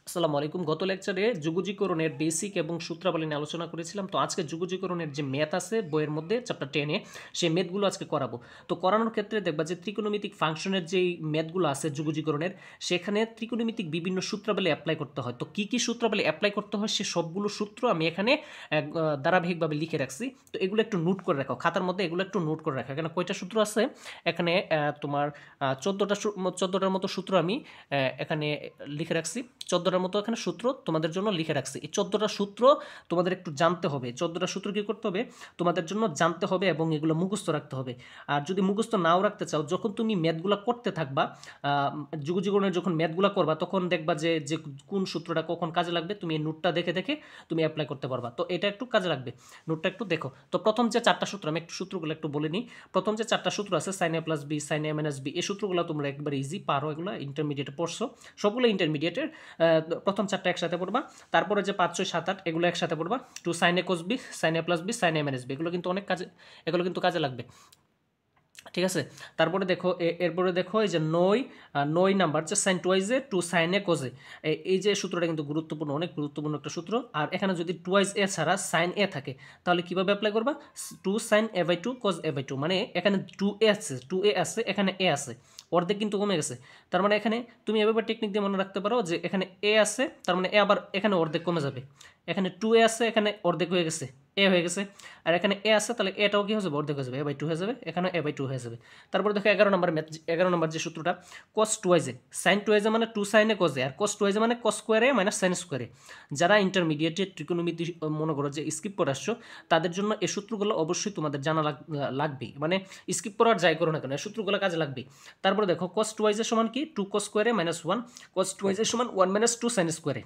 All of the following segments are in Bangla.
আসসালামু আলাইকুম। গত লেকচারে যুগজীকরণের বেসিক এবং সূত্রাবলী নিয়ে আলোচনা করেছিলাম। তো আজকে যুগজীকরণের যে ম্যাথ আছে বইয়ের মধ্যে চ্যাপ্টার 10 এ সেই ম্যাথগুলো আজকে করাবো। তো করানোর ক্ষেত্রে দেখবা যে ত্রিকোণমিতিক ফাংশনের যেই ম্যাথগুলো আছে যুগজীকরণের, সেখানে ত্রিকোণমিতিক বিভিন্ন সূত্রাবলী এপ্লাই করতে হয়। তো কি সূত্রাবলী এপ্লাই করতে হয় সে সবগুলো সূত্র আমি এখানে ধারাবাহিকভাবে লিখে রাখছি। তো এগুলো একটু নোট করে রাখো। খাতার মধ্যে এগুলো একটু নোট করে রাখো। এখানে কয়টা সূত্র আছে? এখানে তোমার 14টার মতো সূত্র আমি এখানে লিখে রাখছি। 14টার মতো এখানে সূত্র তোমাদের জন্য লিখে রাখছি। এই 14টা সূত্র তোমাদের একটু জানতে হবে। 14টা সূত্র কী করতে হবে? তোমাদের জন্য জানতে হবে এবং এগুলো মুখস্থ রাখতে হবে। আর যদি মুখস্থ নাও রাখতে চাও, যখন তুমি ম্যাথগুলো করতে থাকবা, যুগজীবনের যখন ম্যাথগুলো করবা, তখন দেখবা যে যে কোন সূত্রটা কখন কাজে লাগবে, তুমি এই নোটটা দেখে দেখে তুমি অ্যাপ্লাই করতে পারবা। তো এটা একটু কাজে লাগবে, নোটটা একটু দেখো। তো প্রথম যে 4টা সূত্র, আমি একটু সূত্রগুলো একটু বলে নিই। প্রথম যে 4টা সূত্র আছে, সাইন এ প্লাস বি, সাইন এ মাইনাস বি, এই সূত্রগুলো তোমরা একবার ইজি পারো, এগুলো ইন্টারমিডিয়েটে পড়ছো, সবগুলো ইন্টারমিডিয়েটের। প্রথম 4টা একসাথে পড়বা। তারপরে যে 5, 6, 7, 8 এগুলো একসাথে পড়বা। টু সাইন এ কোস বি, সাইন এ প্লাস বি, সাইন এ মাইনাস বি, এগুলো কিন্তু অনেক কাজে, এগুলো কিন্তু কাজে লাগবে। ঠিক আছে। তারপরে দেখো এরপরে দেখো এই যে 9 নাম্বার যে সাইন টুয়াইজে টু সাইন এ কোজে, এই যে সূত্রটা কিন্তু গুরুত্বপূর্ণ, অনেক গুরুত্বপূর্ণ একটা সূত্র। আর এখানে যদি টুয়াইজ এ ছাড়া সাইন এ থাকে, তাহলে কিভাবে অ্যাপ্লাই করবা? Two sine a by two cos a by two, মানে এখানে টু এ আছে, এখানে এ আছে, অর্ধেক কিন্তু কমে গেছে। তার মানে এখানে তুমি এভাবে টেকনিক দিয়ে মনে রাখতে পারো যে এখানে এ আছে, তার মানে এ আবার এখানে অর্ধেক কমে যাবে। এখানে টু এ আছে, এখানে অর্ধেক হয়ে গেছে, এ হয়ে গেছে। আর এখানে এ আছে, তাহলে এটাও কি হয়ে যাবে? অর্ধেক হয়ে যাবে, এ বাই টু হয়ে যাবে, এখানে এ বাই টু হয়ে যাবে। তারপরে দেখো 11 নম্বর ম্যাথ, 11 নম্বর যে সূত্রটা, কস টুয়াইজে, সাইন টুয়াইজে মানে টু সাইনে কজে, আর কস টুয়াইজে মানে কস স্কোয়ারে মাইনাস সাইন স্কোয়ারে। যারা ইন্টারমিডিয়েটের ট্রিকোণমিতি মনে করো যে স্কিপ করে আসছো, তাদের জন্য এই সূত্রগুলো অবশ্যই তোমাদের জানা লাগবেই, মানে স্কিপ করার যাই করো না কেন, এই সূত্রগুলো কাজে লাগবে। তারপরে দেখো কস টুয়াইজের সমান কি? টু কস স্কোয়ারে মাইনাস ওয়ান, কস টুয়াইজের সমান ওয়ান মাইনাস টু সাইন স্কোয়ারে।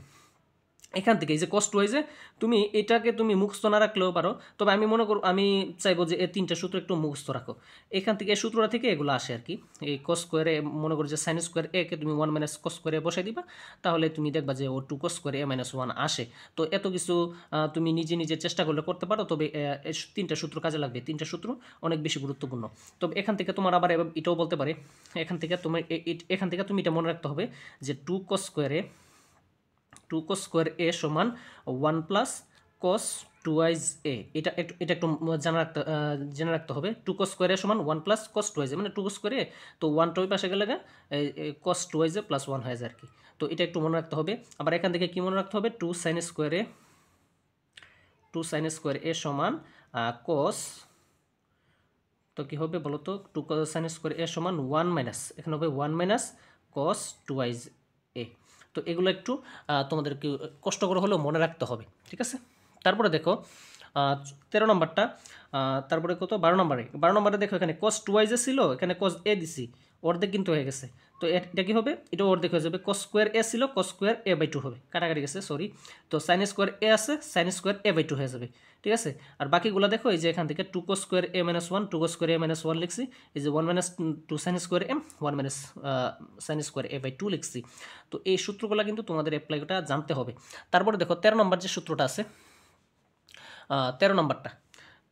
এখান থেকে এই যে কষ্ট হয়েছে, তুমি এটাকে তুমি মুখস্থ না রাখলেও পারো, তবে আমি মনে করো, আমি চাইবো যে এই 3টা সূত্র একটু মুখস্থ রাখো। এখান থেকে এই সূত্রটা থেকে এগুলো আসে আর কি। এই কস স্কোয়ারে মনে করো যে সাইন স্কোয়ার এ কে তুমি ওয়ান মাইনাস কস স্কোয়ারে বসাই দিবা, তাহলে তুমি দেখবা যে ও টু কস স্কোয়ারে এ মাইনাস ওয়ান আসে। তো এত কিছু তুমি নিজে নিজে চেষ্টা করলে করতে পারো, তবে এই 3টা সূত্র কাজে লাগবে। 3টা সূত্র অনেক বেশি গুরুত্বপূর্ণ। তবে এখান থেকে তোমার আবার এটাও বলতে পারে, এখান থেকে তুমি এটা মনে রাখতে হবে যে টু কস স্কোয়ার এ সমান ওয়ান প্লাস কস টুয়াইজ এ। এটা একটু জেনে রাখতে হবে। টু কস স্কোয়ার এ সমান ওয়ান প্লাস কস টুয়াইজ এ, মানে টু কস স্কোয়ার এ, তো ওয়ানটা ওই পাশে গেলে কস টুয়াইজ এ প্লাস ওয়ান হয়ে যায় আর কি। তো এটা একটু মনে রাখতে হবে। আবার এখান থেকে কি মনে রাখতে হবে? টু সাইন স্কোয়ার এ সমান কস, তো কী হবে বলো তো? টু সাইন স্কোয়ার এ সমান ওয়ান মাইনাস, এখানে হবে ওয়ান মাইনাস কস টুয়াইজ এ। তো এগুলো একটু তোমাদেরকে কষ্ট করে হলেও মনে রাখতে হবে, ঠিক আছে। তারপরে দেখো 13 নম্বরটা, তারপরে কত? 12 নম্বরে দেখো, এখানে কস টুয়াইজে ছিল, এখানে কস এ দিছি, অর্ধেক কিন্তু হয়ে গেছে। তো এটা কি হবে? এটা অর্ধেক হয়ে যাবে। কস স্কোয়ার এ ছিল, cos square A by two হবে, কাটাকাটি গেছে, সরি। তো সাইন স্কোয়ার এ আছে, sine square A by two হয়ে যাবে, ঠিক আছে। আর বাকিগুলো দেখো, এই যে এখান থেকে two cos square a minus one, two cos square a minus one লিখছি, এই যে one minus two sine square m, one minus sine square A by two লিখছি। তো এই সূত্রগুলো কিন্তু তোমাদের অ্যাপ্লাইটা জানতে হবে। তারপরে দেখো 13 নম্বর যে সূত্রটা আছে, 13 নম্বরটা,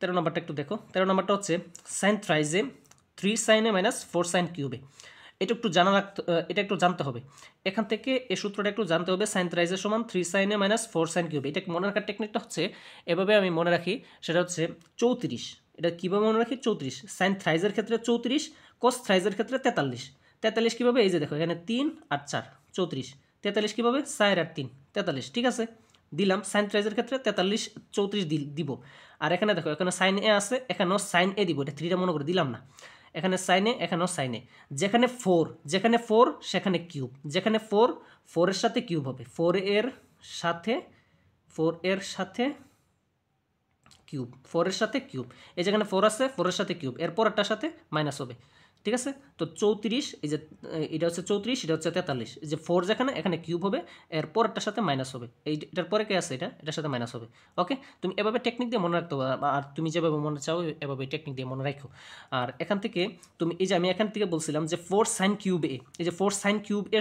13 নম্বরটা একটু দেখো। 13 নম্বরটা হচ্ছে সাইন থ্রাইজে থ্রি সাইনে মাইনাস ফোর সাইন কিউবে। এটা একটু জানতে হবে। এখান থেকে এই সূত্রটা একটু জানতে হবে। সাইন থ্রাইজের সমান থ্রি সাইনে মাইনাস ফোর সাইন কিউবে। এটা মনে রাখার টেকনিকটা হচ্ছে এভাবে আমি মনে রাখি, সেটা হচ্ছে 34। এটা কীভাবে মনে রাখি? 34 সাইন থ্রাইজের ক্ষেত্রে 34, কস থ্রাইজের ক্ষেত্রে 43। 43 কীভাবে? এই যে দেখো, এখানে 3 আর 4, 34। 43 কীভাবে? 4 আর 3, 43, ঠিক আছে। দিলাম সাইন থ্রাইজের ক্ষেত্রে 43, 34 দিব। আর এখানে দেখো, এখানে সাইন এ আছে, এখানেও সাইন এ দিব, এটা 3টা মনে করে দিলাম না। এখানে সাইনে, এখানেও সাইনে। যেখানে ফোর সেখানে কিউব, যেখানে ফোরের সাথে কিউব হবে, ফোরের সাথে কিউব। এই যেখানে ফোর আছে, ফোরের সাথে কিউব, এর পরেরটার সাথে মাইনাস হবে, ঠিক আছে। তো 34, এই যে এটা হচ্ছে 34, এটা হচ্ছে 43, এই যে ফোর যেখানে, এখানে কিউব হবে, এর পরেরটার সাথে মাইনাস হবে, এটার পরে কে আছে? এটার সাথে মাইনাস হবে। ওকে, তুমি এভাবে টেকনিক দিয়ে মনে রাখতে হবে, আর তুমি যেভাবে মনে চাও এভাবে টেকনিক দিয়ে মনে রাখো। আর এখান থেকে তুমি, এই যে আমি এখান থেকে বলছিলাম যে ফোর সাইন কিউব এ, এই যে ফোর সাইন কিউব এ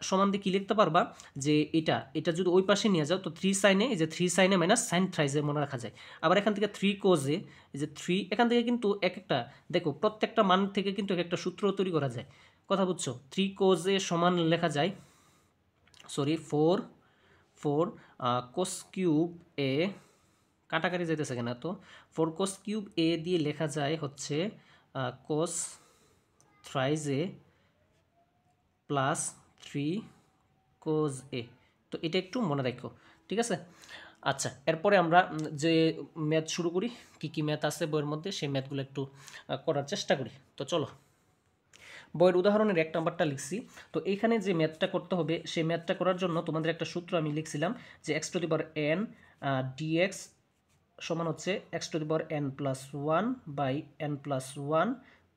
সমান দিয়ে কী লিখতে পারবা? যে এটা যদি ওই পাশে নিয়ে যাও, তো থ্রি সাইনে, এই যে থ্রি সাইনে মাইনাস সাইন থ্রাইজে মনে রাখা যায়। আবার এখান থেকে থ্রি কোজে, এই যে থ্রি, এখান থেকে কিন্তু এক একটা, দেখো প্রত্যেকটা মান থেকে কিন্তু এক একটা সূত্র তৈরি করা যায়, কথা বুঝছো। থ্রি কোজে সমান লেখা যায় সরি 4 কোস কিউব এ, কাটাকাটি যাইতেছে কেন, তো 4 কোস কিউব এ দিয়ে লেখা যায় হচ্ছে কোস থ্রাইজ এ প্লাস 3 কোজ এ। তো এটা একটু মনে রাখো, ঠিক আছে। আচ্ছা, এরপরে আমরা যে ম্যাথ শুরু করি, কি কি ম্যাথ আছে বইয়ের মধ্যে সেই ম্যাথগুলো একটু করার চেষ্টা করি। তো চলো, বইয়ের উদাহরণের 1 নাম্বারটা লিখছি। তো এইখানে যে ম্যাথটা করতে হবে সেই ম্যাথটা করার জন্য তোমাদের একটা সূত্র আমি লিখছিলাম যে x to the power n dx সমান হচ্ছে x to the power n plus one by n plus one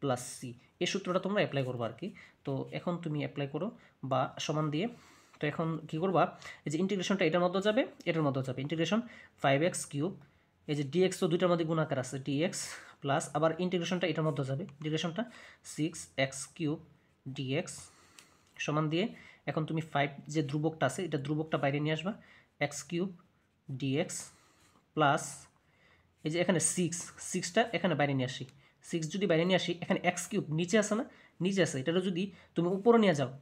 plus C. এই সূত্রটা তোমরা অ্যাপ্লাই করবো আর কি। তো এখন তুমি অ্যাপ্লাই করো বা সমান দিয়ে। তো এখন কী করবা, এই যে ইন্টিগ্রেশনটা এটার মধ্যে যাবে, এটার মধ্যে যাবে ইন্টিগ্রেশন 5x কিউব, এই যে ডিএক্স তো দুইটার মধ্যে গুণাকার আছে, ডিএক্স প্লাস আবার ইন্টিগ্রেশনটা এটার মধ্যে যাবে, ইন্টিগ্রেশনটা 6x কিউব ডিএক্স সমান দিয়ে এখন তুমি 5 যে ধ্রুবকটা আছে এটা ধ্রুবকটা বাইরে নিয়ে আসবা, এক্স কিউব ডিএক্স প্লাস এই যে এখানে 6টা এখানে বাইরে নিয়ে আসি, 6 যদি বাইরে নিয়ে আসি এখানে এক্স কিউব নিচে আছে না, নিচে আছে, এটা যদি তুমি উপরে নিয়ে যাও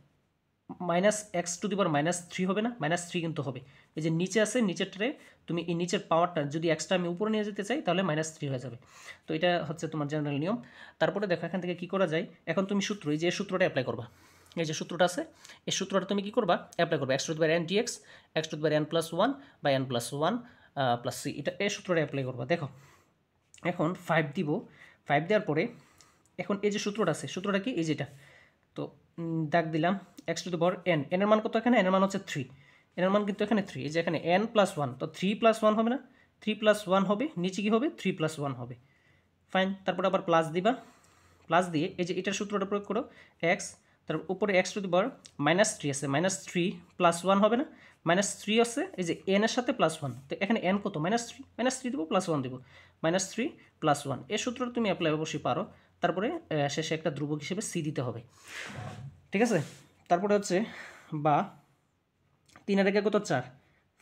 minus x to the power -3 হবে না, -3 কিন্তু হবে। এই যে নিচে আছে, নিচেরটারে তুমি এই নিচের পাওয়ারটা যদি এক্সটা আমি উপরে নিয়ে যেতে চাই তাহলে -3 হয়ে যাবে। তো এটা হচ্ছে তোমার জেনারেল নিয়ম। তারপরে দেখো এখান থেকে কী করা যায়, এখন তুমি সূত্র, এই যে সূত্রটা অ্যাপ্লাই করবা, এই যে সূত্রটা আছে এই সূত্রটা তুমি কী করবা, অ্যাপ্লাই করবা x to the power n dx x to the power n plus one by n plus one plus C, এটা এই সূত্রটা অ্যাপ্লাই করবা। দেখো এখন 5 দিব, 5 দেওয়ার পরে এখন এই যে সূত্রটা আছে, সূত্রটা কি, এই যেটা, তো দাগ দিলাম x to the power N, এনের মান কত এখানে, এনের মান হচ্ছে 3, এনের মান কিন্তু এখানে 3, এই যে এখানে এন প্লাস ওয়ান, তো 3 প্লাস ওয়ান হবে না, 3 প্লাস ওয়ান হবে, নিচে কী হবে 3 প্লাস ওয়ান হবে, ফাইন। তারপরে আবার প্লাস দিবা, প্লাস দিয়ে এই যে এটার সূত্রটা প্রয়োগ করো, এক্স তার উপরে এক্স টু দি পাওয়ার -3 আছে, -3 প্লাস ওয়ান হবে না, -3 আছে, এই যে এন এর সাথে প্লাস ওয়ান, তো এখানে এন কত -3 দেবো প্লাস ওয়ান দেবো, -3 প্লাস ওয়ান, এই সূত্রটা তুমি অ্যাপ্লাই অবশ্যই পারো। তারপরে শেষে একটা ধ্রুবক হিসেবে সি দিতে হবে, ঠিক আছে। তারপরে হচ্ছে বা 3 এর একে কত 4,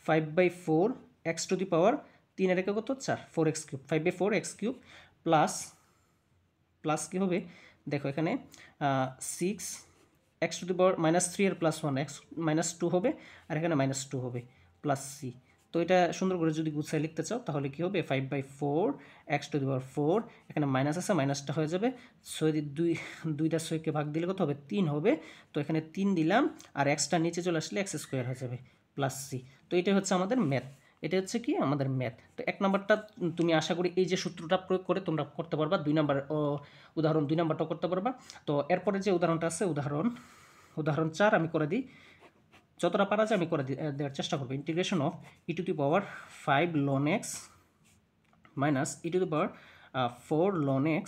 5/4 এক্স টু দি পাওয়ার 3 এর একে কত 4, 4x cube, 5/4 x cube plus plus কী হবে দেখো এখানে 6 এক্স টু দি পাওয়ার -3 এর প্লাস ওয়ান, এক্স -2 হবে আর এখানে -2 হবে প্লাস সি। তো এটা সুন্দর করে যদি গুছায় লিখতে চাও তাহলে কী হবে 5/4 এক্স টু দি পাওয়ার 4, এখানে মাইনাস আছে, মাইনাসটা হয়ে যাবে 6 দুইটা 6কে ভাগ দিলে কত হবে 3 হবে, তো এখানে 3 দিলাম আর এক্সটা নিচে চলে আসলে এক্স স্কোয়ার হয়ে যাবে প্লাস সি। তো এটা হচ্ছে আমাদের ম্যাথ, এটা হচ্ছে কি আমাদের ম্যাথ। তো 1 নাম্বারটা তুমি আশা করি এই যে সূত্রটা প্রয়োগ করে তোমরা করতে পারবা, 2 নাম্বার উদাহরণ 2 নাম্বারটাও করতে পারবা। তো এরপরে যে উদাহরণটা আছে উদাহরণ 4 আমি করে দিই, যতটা পারা যায় আমি করে দেওয়ার চেষ্টা করবো। Integration of e to the power 5 ln x minus e to the power 4 ln x,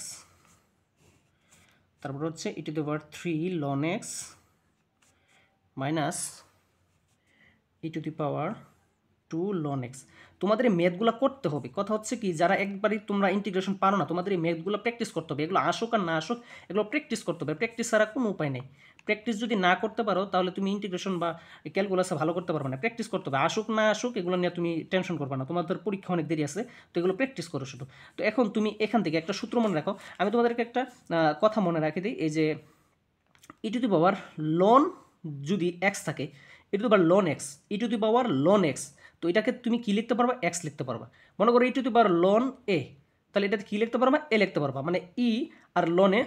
তারপর হচ্ছে e to the power 3 ln x minus e to the power 2 ln x। তোমাদের এই ম্যাথগুলো করতে হবে, কথা হচ্ছে কি যারা একবারই তোমরা ইন্টিগ্রেশন পারো না তোমাদের এই ম্যাথগুলো প্র্যাকটিস করতে হবে, এগুলো আসুক আর না আসুক এগুলো প্র্যাকটিস করতে হবে, প্র্যাকটিস ছাড়া কোনো উপায় নেই। প্র্যাকটিস যদি না করতে পারো তাহলে তুমি ইন্টিগ্রেশন বা ক্যালকুলাসে ভালো করতে পারবে না, প্র্যাকটিস করতে হবে, আসুক না আসুক এগুলো নিয়ে তুমি টেনশন করবে না, তোমাদের পরীক্ষা অনেক দেরি আছে, তো এগুলো প্র্যাকটিস করো শুধু। তো এখন তুমি এখান থেকে একটা সূত্র মনে রাখো, আমি তোমাদেরকে একটা কথা মনে রাখি দিই, এই যে e to the power ln যদি এক্স থাকে, e to the power ln x, e to the power ln x, তো এটাকে তুমি কী লিখতে পারবা, এক্স লিখতে পারবা। মনে করো ই টু দি পাওয়ার লন এ, তাহলে এটাতে কী লিখতে পারবা, এ লিখতে পারবা, মানে ই আর লনে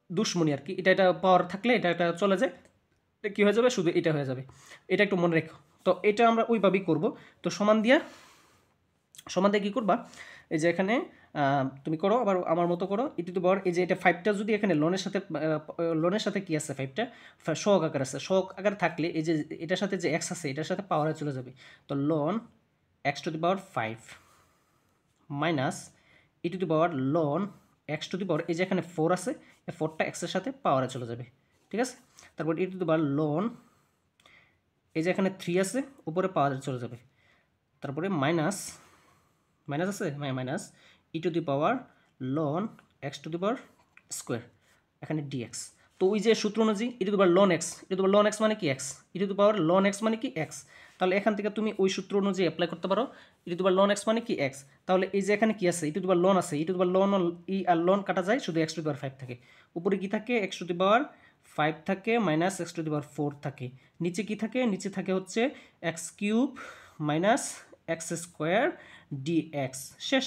দুশ্মনী আর কি, এটা পাওয়ার থাকলে এটা চলে যায়, এটা কী হয়ে যাবে শুধু এটা হয়ে যাবে, এটা একটু মনে রেখো। তো এটা আমরা ওইভাবেই করব। তো সমান দিয়ে কী করবা, এই যে এখানে তুমি করো আবার আমার মতো করো, ই টু দি পাওয়ার এই যে এটা 5টা যদি এখানে লোনের সাথে কি আছে 5টা সহগ আকার আছে, সহগ আকার থাকলে এই যে এটার সাথে যে এক্স আছে এটার সাথে পাওয়ারে চলে যাবে, তো ln x to the power 5 minus e to the power ln x to the power এই যে এখানে 4 আছে, এই 4টা এক্সের সাথে পাওয়ারে চলে যাবে, ঠিক আছে। তারপর ই টু দি পাওয়ার লন এই যে এখানে 3 আছে উপরে পাওয়ারে চলে যাবে, তারপরে মাইনাস আছে minus e to the power ln x to the power square, এখানে ডিএক্স। তো ওই যে সূত্র অনুযায়ী e to the power ln x, e to the power ln x মানে কি x, e to the power ln x মানে কি এক্স, তাহলে এখান থেকে তুমি ওই সূত্র অনুযায়ী অ্যাপ্লাই করতে পারো, e to the power ln x মানে কি এক্স, তাহলে এই যে এখানে কি আছে e to the power ln আছে, e to the power ln e আর লন কাটা যায় শুধু এক্স টু দি পাওয়ার 5 থাকে, উপরে কি থাকে এক্স টু দি পাওয়ার 5 থাকে minus x to the power 4 থাকে, নিচে কি থাকে, নিচে থাকে হচ্ছে x cube minus x square dx. শেষ,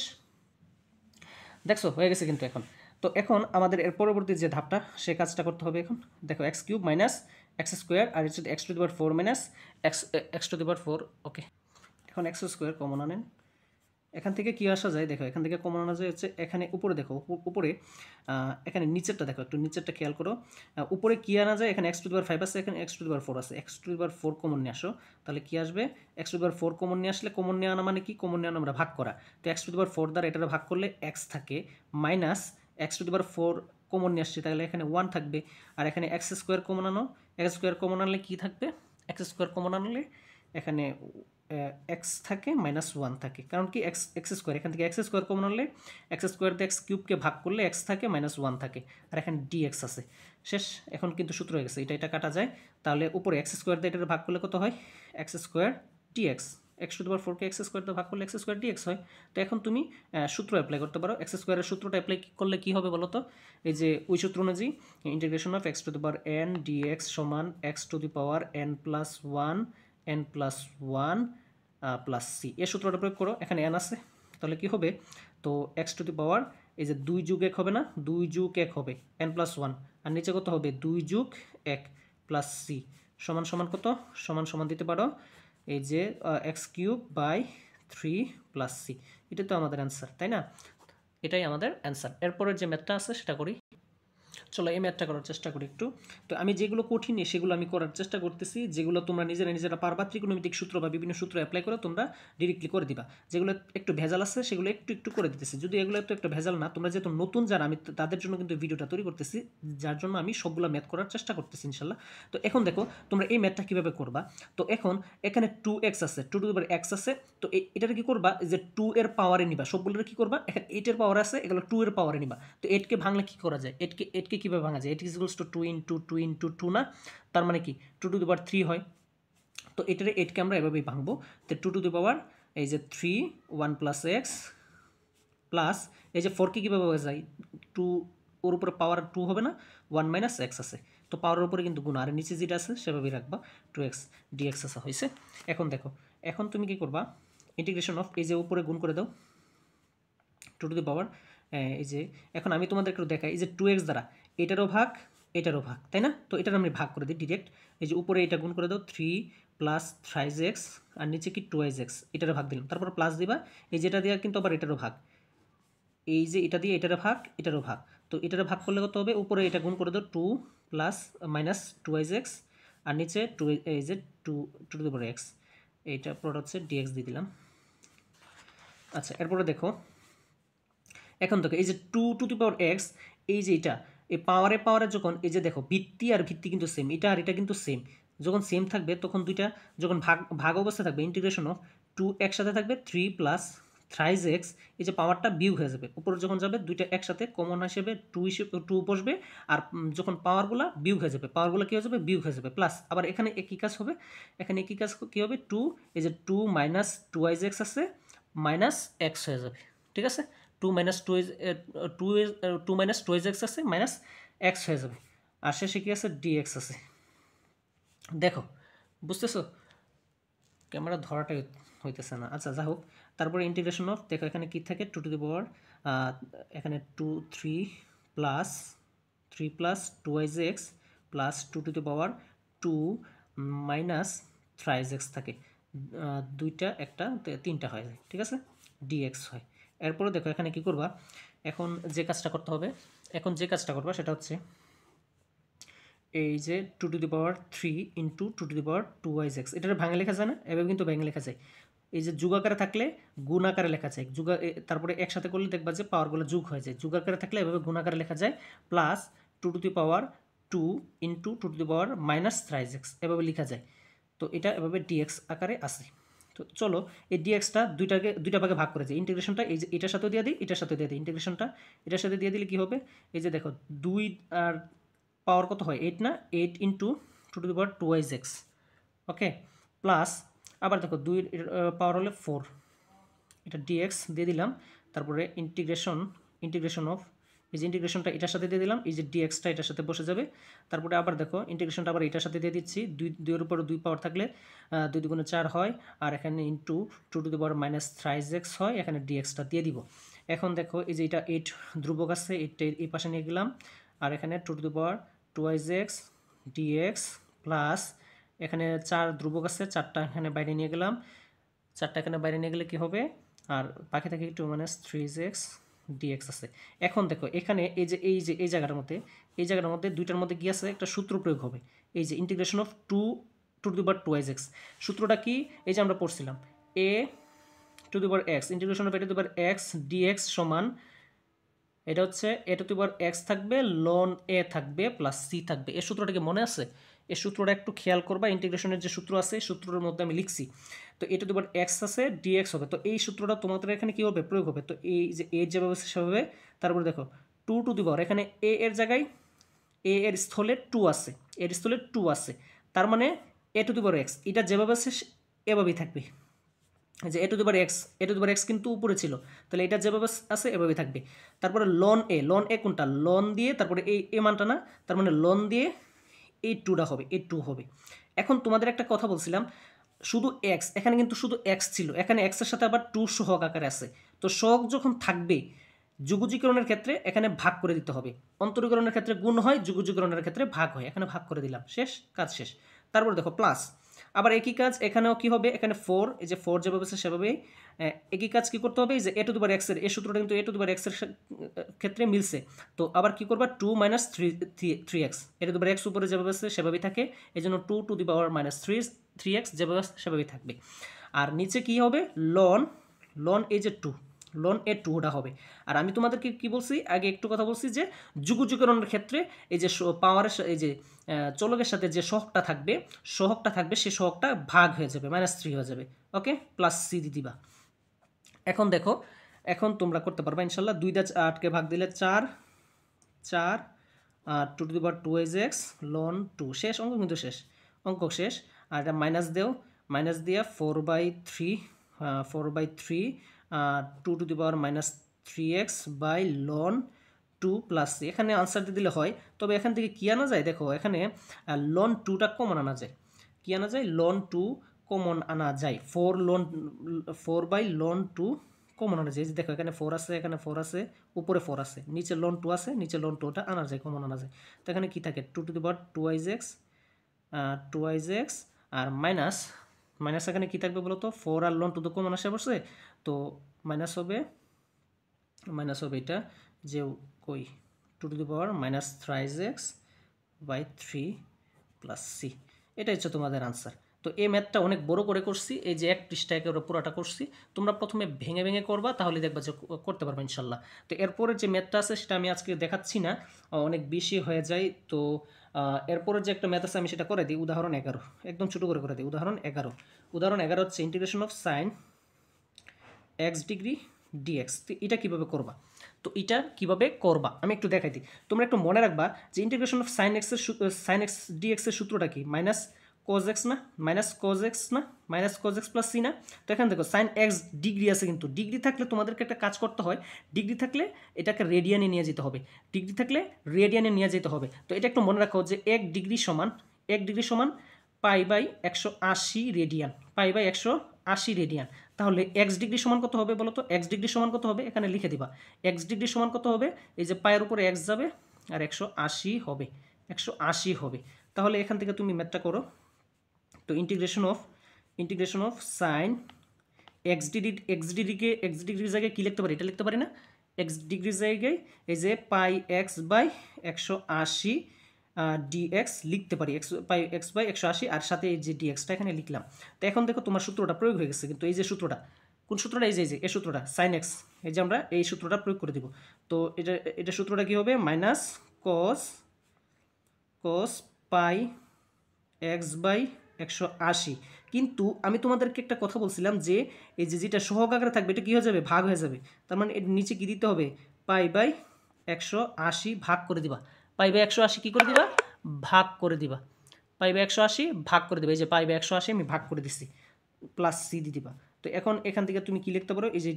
দেখছো হয়ে গেছে কিন্তু এখন। তো এখন আমাদের এর পরবর্তী যে ধাপটা সে কাজটা করতে হবে। এখন দেখো x cube minus x square আর হচ্ছে x to the power 4 minus x to the power 4। Okay, এখন এক্স স্কোয়ার কমন আনেন, এখান থেকে কি আসা যায় দেখো, এখান থেকে কমন আনা যায় হচ্ছে এখানে উপরে দেখো, উপরে এখানে নিচেরটা দেখো, একটু নিচেরটা খেয়াল করো, উপরে কি আনা যায়, এখানে এক্স টু দি পাওয়ার 5 আছে, এখানে এক্স টু দি পাওয়ার 4 আছে, x to the power 4 common নিয়ে আসো, তাহলে কি আসবে, x to the power 4 common নিয়ে আসলে, কমন নিয়ে আনা মানে কি, কমন নিয়ে আনা আমরা ভাগ করা, তো এক্স টু দি পাওয়ার 4 দ্বারা এটা ভাগ করলে এক্স থাকে, minus x to the power 4 common নিয়ে আসছে, তাহলে এখানে 1 থাকবে, আর এখানে এক্স স্কোয়ার কমন আনো, এক্স স্কোয়ার কমন আনলে কি থাকবে, এক্স স্কোয়ার কমন আনলে এখানে এক্স থাকে মাইনাস 1 থাকে, কারণ কি এক্স এক্স স্কোয়ার, এখান থেকে এক্স স্কোয়ার কমন আনলে এক্স স্কোয়ার দিয়ে এক্স কিউবকে ভাগ করলে এক্স থাকে মাইনাস 1 থাকে, আর এখানে ডিএক্স আছে। শেষ, এখন কিন্তু সূত্র হয়ে গেছে, এটা কাটা যায়, তাহলে উপরে এক্স স্কোয়ার দিয়ে এটা ভাগ করলে কত হয়, x square dx, x to the power 4 কে এক্স স্কোয়ার দিয়ে ভাগ করলে এক্স স্কোয়ার ডিএক্স হয়। তো এখন তুমি সূত্র অ্যাপ্লাই করতে পারো, এক্স স্কোয়ারের সূত্রটা অ্যাপ্লাই করলে কি হবে বলো তো, এই যে ওই সূত্র অনুযায়ী integration of x to the power n dx সমান x to the power n plus 1 n plus 1 plus C, এই সূত্রটা প্রয়োগ করো, এখানে এন আছে, তাহলে কি হবে, তো এক্স টু দি পাওয়ার এই যে 2 যোগ 1 হবে না, 2 যোগ 1 হবে এন প্লাস 1, আর নিচে কত হবে 2 যোগ 1 প্লাস সি সমান সমান কত, সমান সমান দিতে পারো এই যে x cube by 3 plus C, এটা তো আমাদের অ্যান্সার, তাই না, এটাই আমাদের অ্যান্সার। এরপরের যে ম্যাথটা আছে সেটা করি, চলো এই ম্যাথটা করার চেষ্টা করি একটু। তো আমি যেগুলো কঠিন সেগুলো আমি করার চেষ্টা করতেছি, যেগুলো তোমরা নিজেরা পারবা, ত্রিকোণমিতিক সূত্র বা বিভিন্ন সূত্র অ্যাপ্লাই করে তোমরা ডিরেক্টলি করে দিবা, যেগুলো একটু ভেজাল আছে সেগুলো একটু একটু করে দিতেছি, যদি এগুলো তো একটু ভেজাল না, তোমরা যেহেতু নতুন যারা, আমি তাদের জন্য কিন্তু ভিডিওটা তৈরি করতেছি, যার জন্য আমি সবগুলো ম্যাথ করার চেষ্টা করতেছি ইনশাল্লাহ। তো এখন দেখো তোমরা এই ম্যাথটা কীভাবে করবা, তো এখন এখানে 2x আছে, 2 টু দি পাওয়ার x আছে, তো এটার কি করবা, যে 2 এর পাওয়ারে নিবা, সবগুলোর কি করবা, এখানে 8 এর পাওয়ার আছে, এগুলো 2 এর পাওয়ারে নিবা, তো 8 কে ভাঙলে কি করা যায়, 8 কে কীভাবে ভাঙা যায়, 8 ইকুয়ালস টু 2 ইন্টু 2 ইন্টু 2 না, তার মানে কি 2 টু দি পাওয়ার 3 হয়, তো এটারে 8কে আমরা এভাবেই ভাঙবো, তো 2 টু দি পাওয়ার এই যে 3 1 প্লাস এক্স প্লাস এই যে 4 কে কীভাবে পাওয়া যায়, 2 ওর উপরে পাওয়ার 2 হবে না, 1 মাইনাস এক্স আছে, তো পাওয়ারের উপরে কিন্তু গুণ, আর নিচে যেটা আছে সেভাবেই রাখবা, 2x dx আছে হয়েছে। এখন দেখো, এখন তুমি কি করবা, ইন্টিগ্রেশন অফ এই যে উপরে গুণ করে দাও 2 টু দি পাওয়ার, এই যে এখন আমি তোমাদের একটু দেখাই, এই যে 2x দ্বারা এটারও ভাগ এটারও ভাগ, তাই না, তো এটার আমি ভাগ করে দিই ডিরেক্ট, এই যে উপরে এটা গুণ করে দাও 3 প্লাস 3x আর নিচে কি 2x, এটারও ভাগ দিলাম, তারপর প্লাস দিবা, এই যেটা দেওয়া কিন্তু আবার এটারও ভাগ, এই যে এটা দিয়ে এটারও ভাগ এটারও ভাগ, তো এটারও ভাগ করলে কত হবে, উপরে এটা গুণ করে দাও 2 প্লাস মাইনাস 2x আর নিচে 2 এই যে 2 টু দি পাওয়ার x, এইটা পুরোটা হচ্ছে dx দিয়ে দিলাম। আচ্ছা, এরপরে দেখো, এখন দেখো এই যে 2 টু দি পাওয়ার x, এই যে এটা এই পাওয়ারে যখন এই যে দেখো ভিত্তি আর ভিত্তি কিন্তু সেম, এটা আর এটা কিন্তু সেম, যখন সেম থাকবে তখন দুইটা যখন ভাগ অবস্থায় থাকবে, ইন্টিগ্রেশন অফ 2 একসাথে থাকবে 3 প্লাস 3x, এই যে পাওয়ারটা বিয়োগ হয়ে যাবে, উপরে যখন যাবে দুইটা একসাথে কমন হিসেবে 2 বসবে, আর যখন পাওয়ারগুলো বিয়োগ হয়ে যাবে, পাওয়ারগুলো কী হয়ে যাবে, বিয়োগ হয়ে যাবে, প্লাস আবার এখানে একই কাজ হবে, এখানে একই কাজ কী হবে, 2 এই যে 2 মাইনাস 2x আছে মাইনাস x হয়ে যাবে, ঠিক আছে, 2 মাইনাস 2 মাইনাস 2x আছে মাইনাস x হয়ে যাবে, আর শেষে কি আছে, dx আছে। দেখো বুঝতেছো, ক্যামেরা ধরাটাই হইতেছে না, আচ্ছা যা হোক, তারপরে ইন্টিগ্রেশন অফ দেখো এখানে কি থাকে, 2 টু দি পাওয়ার এখানে 3 plus 2x plus 2 to the power 2 minus 3x থাকে, দুইটা একটা তিনটা হয়ে যায়, ঠিক আছে, dx হয়। এরপরে দেখো এখানে কি করবা, এখন যে কাজটা করতে হবে, এখন যে কাজটা করবা সেটা হচ্ছে এই যে 2 to the power 3 into 2 to the power 2x, এটা ভাঙে লেখা যায় না, এভাবে কিন্তু ভেঙে লেখা যায়, এই যে যুগ আকারে থাকলে গুণ আকারে লেখা যায়, তারপরে একসাথে করলে দেখবা যে পাওয়ারগুলো যোগ হয়ে যায়, যুগ আকারে থাকলে এভাবে গুণ আকারে লেখা যায়, plus 2 to the power 2 into 2 to the power minus 3x এভাবে লেখা যায়, তো এটা এভাবে dx আকারে আসে। তো চলো এই dxটা দুইটা ভাগে ভাগ করে যায়, ইন্টিগ্রেশনটা এই যে এটার সাথে দিয়ে দিই, এটার সাথে দিয়ে দিই, ইন্টিগ্রেশনটা এটার সাথে দিয়ে দিলে কি হবে, এই যে দেখো 2 আর পাওয়ার কত হয় 8 না, 8 into 2 to the power 2x, okay, plus আবার দেখো 2 পাওয়ার হলে 4, এটা dx দিয়ে দিলাম, তারপরে ইন্টিগ্রেশন অফ এই যে ইন্টিগ্রেশনটা এটার সাথে দিয়ে দিলাম, এই যে ডিএক্সটা এটার সাথে বসে যাবে। তারপরে আবার দেখো ইন্টিগ্রেশনটা আবার এটার সাথে দিয়ে দিচ্ছি, 2 এর উপর 2 পাওয়ার থাকলে 2 দুগুণে 4 হয়, আর এখানে into 2 to the power minus thrice x হয়, এখানে ডিএক্সটা দিয়ে দিব। এখন দেখো এই যে এটা 8 ধ্রুবক আছে, 8টা এই পাশে নিয়ে গেলাম, আর এখানে 2 to the power 2x dx plus এখানে 4 ধ্রুবক আছে, 4টা এখানে বাইরে নিয়ে গেলাম, 4টা এখানে বাইরে নিয়ে গেলে কি হবে, আর বাকি থাকে 2 মাইনাস 3x ডিএক্স আছে। এখন দেখো এখানে এই জায়গাটার মধ্যে দুইটার মধ্যে কি আছে, একটা সূত্র প্রয়োগ হবে, এই যে integration of 2 to the power 2x। সূত্রটা কি, এই যে আমরা পড়ছিলাম a two the power x integration of a two the power x dx সমান, এটা হচ্ছে a two the power x থাকবে ln a থাকবে প্লাস c থাকবে। এই সূত্রটা কি মনে আছে? এই সূত্রটা একটু খেয়াল করবা, ইন্টিগ্রেশনের যে সূত্র আছে সূত্রের মধ্যে আমি লিখছি। তো a two the power x আছে dx হবে, তো এই সূত্রটা তোমাদের এখানে কি হবে, প্রয়োগ হবে। তো এই যে a যেভাবে সেভাবে, তারপরে দেখো 2 টু দি পাওয়ার, এখানে a এর জায়গায় a এর স্থলে 2 আছে, এর স্থলে 2 আছে, তার মানে a two the power x এটা যেভাবে আছে এভাবেই থাকবে। যে এ টু দি পাওয়ার এক্স কিন্তু উপরে ছিল, তাহলে এটা যেভাবে আছে এভাবে থাকবে। তারপরে লন এ কোনটা, লন দিয়ে তারপরে এই এ মানটা না, তার মানে লন দিয়ে এই টুটা হবে, এই টু হবে। এখন তোমাদের একটা কথা বলছিলাম, শুধু এক্স, এখানে কিন্তু শুধু এক্স ছিল, এখানে এক্সের সাথে আবার 2 সহগ আকারে আছে। তো সহগ যখন থাকবে যুগজীকরণের ক্ষেত্রে এখানে ভাগ করে দিতে হবে, অন্তরীকরণের ক্ষেত্রে গুণ হয়, যুগজীকরণের ক্ষেত্রে ভাগ হয়, এখানে ভাগ করে দিলাম, শেষ, কাজ শেষ। তারপরে দেখো প্লাস, আবার একই কাজ এখানেও কি হবে, এখানে 4, এই যে 4 যেভাবে আছে সেভাবেই একই কাজ কি করতে হবে, এই যে এ টু দি পাওয়ার এক্স এর এই সূত্রটা কিন্তু এ টু দি পাওয়ার এক্স এর ক্ষেত্রে মিলছে। তো আবার কি করবা, 2 minus 3x, A two the power x উপরে যেভাবে আছে সেভাবেই থাকে, এই জন্য 2 to the power minus 3x যেভাবে সেভাবেই থাকবে। আর নিচে কি হবে, লন এই যে 2, লন এ 2টা হবে। আর আমি তোমাদেরকে কি বলছি, আগে একটু কথা বলছি যে যুগজীকরণের ক্ষেত্রে এই যে পাওয়ারের এই যে চলকের সাথে যে সহগটা থাকবে সেই সহগটা ভাগ হয়ে যাবে, -3 হয়ে যাবে। ওকে, প্লাস সি দিয়ে দিবা। এখন দেখো, এখন তোমরা করতে পারবা ইনশাল্লাহ। 2 দিয়ে 8কে ভাগ দিলে 4 আর 2 to the power 2x loan 2, শেষ অঙ্ক, কিন্তু শেষ অঙ্ক শেষ। আর এটা মাইনাস দেও, মাইনাস দিয়ে 4/3 2 to the power minus 3x by ln 2 plus C. এখানে আনসার দিয়ে দিলে হয়, তবে এখান থেকে কি আনা যায়, দেখো এখানে লন 2টা কমন আনা যায়। কি আনা যায়, লন 2 কমন আনা যায়, 4/লন 2 কমন আনা যায়। দেখো এখানে 4 আছে, এখানে 4 আছে, উপরে 4 আছে, নিচে লন 2 আছে, নিচে লন 2টা আনা যায়, কমন আনা যায়। তো এখানে কি থাকে, 2 to the power 2x R minus এখানে কি থাকবে বলো তো, 4 আর লন 2 তো কমন আসে বসে, তো মাইনাস হবে এটা যে কই 2 to the power minus thrice x by 3 plus C. এটাই হচ্ছে তোমাদের আনসার। তো এই ম্যাথটা অনেক বড় করে করছি, এই যে এক পৃষ্ঠা একেবারে পুরোটা করছি। তোমরা প্রথমে ভেঙে ভেঙে করবা, তাহলে দেখবা যে করতে পারবে ইনশাল্লাহ। তো এরপরে যে ম্যাথটা আছে সেটা আমি আজকে দেখাচ্ছি না, অনেক বেশি হয়ে যায়। তো এরপরে যে একটা ম্যাথ আছে আমি সেটা করে দিই, উদাহরণ 11, একদম ছোটো করে দিই। উদাহরণ 11 হচ্ছে integration of sign x degree dx। তো এটা কীভাবে করবা, আমি একটু দেখাই দিই। তোমরা একটু মনে রাখবা যে integration of sine x dx এর সূত্রটা কি, মাইনাস cos x না, minus cos x plus C না। তো এখানে দেখো সাইন এক্স ডিগ্রি আছে, কিন্তু ডিগ্রি থাকলে তোমাদেরকে একটা কাজ করতে হয়, ডিগ্রি থাকলে এটাকে রেডিয়ানে নিয়ে যেতে হবে, তো এটা একটু মনে রাখো যে 1 ডিগ্রি সমান π/180 রেডিয়ান, তাহলে এক্স ডিগ্রি সমান কত হবে বলো তো, এক্স ডিগ্রি সমান কত হবে, এখানে লিখে দিবা এক্স ডিগ্রি সমান কত হবে, এই যে পায়ের উপরে এক্স যাবে আর 180 হবে। তাহলে এখান থেকে তুমি ম্যাথটা করো। তো ইন্টিগ্রেশন অফ সাইন এক্স ডিগ্রির জায়গায় কী লিখতে পারি, এটা লিখতে পারি না, এক্স ডিগ্রির জায়গায় এই যে π/180 dx লিখতে পারি, π/180, আর সাথে এই যে dxটা এখানে লিখলাম। তো এখন দেখো তোমার সূত্রটা প্রয়োগ হয়ে গেছে, কিন্তু এই যে সূত্রটা, কোন সূত্রটা, এই যে এই সূত্রটা সাইন এক্স, এই যে আমরা এই সূত্রটা প্রয়োগ করে দিব। তো এটা সূত্রটা কী হবে, মাইনাস cos π/180। কিন্তু আমি তোমাদেরকে একটা কথা বলছিলাম যে এই যে যেটা সহগ আকারে থাকবে এটা কী হয়ে যাবে, ভাগ হয়ে যাবে। তার মানে এর নিচে কী দিতে হবে, π/180 ভাগ করে দিবা, π/180 কী করে দিবা, ভাগ করে দিবা, π/180 ভাগ করে দিবা, এই যে π/180 আমি ভাগ করে দিছি, প্লাস সি দিয়ে দিবা। তো এখন এখান থেকে তুমি কি লিখতে পারো, এই যে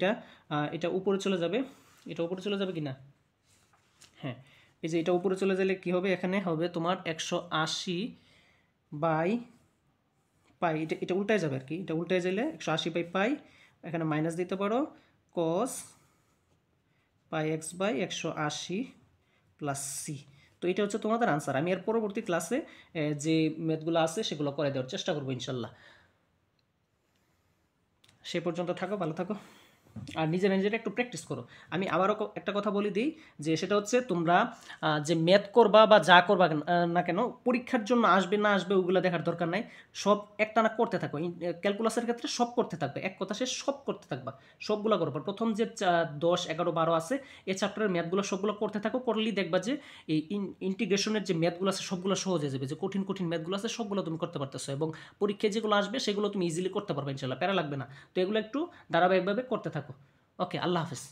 এটা উপরে চলে যাবে, কি না, হ্যাঁ, এই যে এটা উপরে চলে গেলে কি হবে, এখানে হবে তোমার 180 বাই পাই, এটা এটা উল্টায় যাবে আর কি, এটা উল্টায় গেলে 180 বাই পাই, এখানে মাইনাস দিতে পারো কস পাই এক্স বাই 180 প্লাস সি। তো এটা হচ্ছে তোমাদের আনসার। আমি এর পরবর্তী ক্লাসে যে ম্যাথগুলো আছে সেগুলো করে দেওয়ার চেষ্টা করবো ইনশাল্লাহ। সে পর্যন্ত থাকো, ভালো থাকো, আর নিজেরা নিজেরা একটু প্র্যাকটিস করো। আমি আবারও একটা কথা বলে দিই, যে সেটা হচ্ছে তোমরা যে ম্যাথ করবা বা যা করবা না কেন, পরীক্ষার জন্য আসবে না আসবে ওগুলো দেখার দরকার নাই, সব একটানা করতে থাকো। ক্যালকুলাসের ক্ষেত্রে সব করতে থাকবে, এক কথা শেষ, সব করতে থাকবা, সবগুলো করো। প্রথম যে 10, 11, 12 আছে এই চ্যাপ্টারের ম্যাথগুলো সবগুলো করতে থাকো, করলেই দেখবা যে এই ইন্টিগ্রেশনের যে ম্যাথগুলো আছে সবগুলো সহজ হয়ে যাবে, যে কঠিন কঠিন ম্যাথগুলো আছে সবগুলো তুমি করতে পারতেছো, এবং পরীক্ষায় যেগুলো আসবে সেগুলো তুমি ইজিলি করতে পারবে ইনশাল্লাহ, প্যারা লাগবে না। তো এগুলো একটু ধারাবাহিকভাবে করতে থাকো। ওকে, আল্লাহ হাফেজ।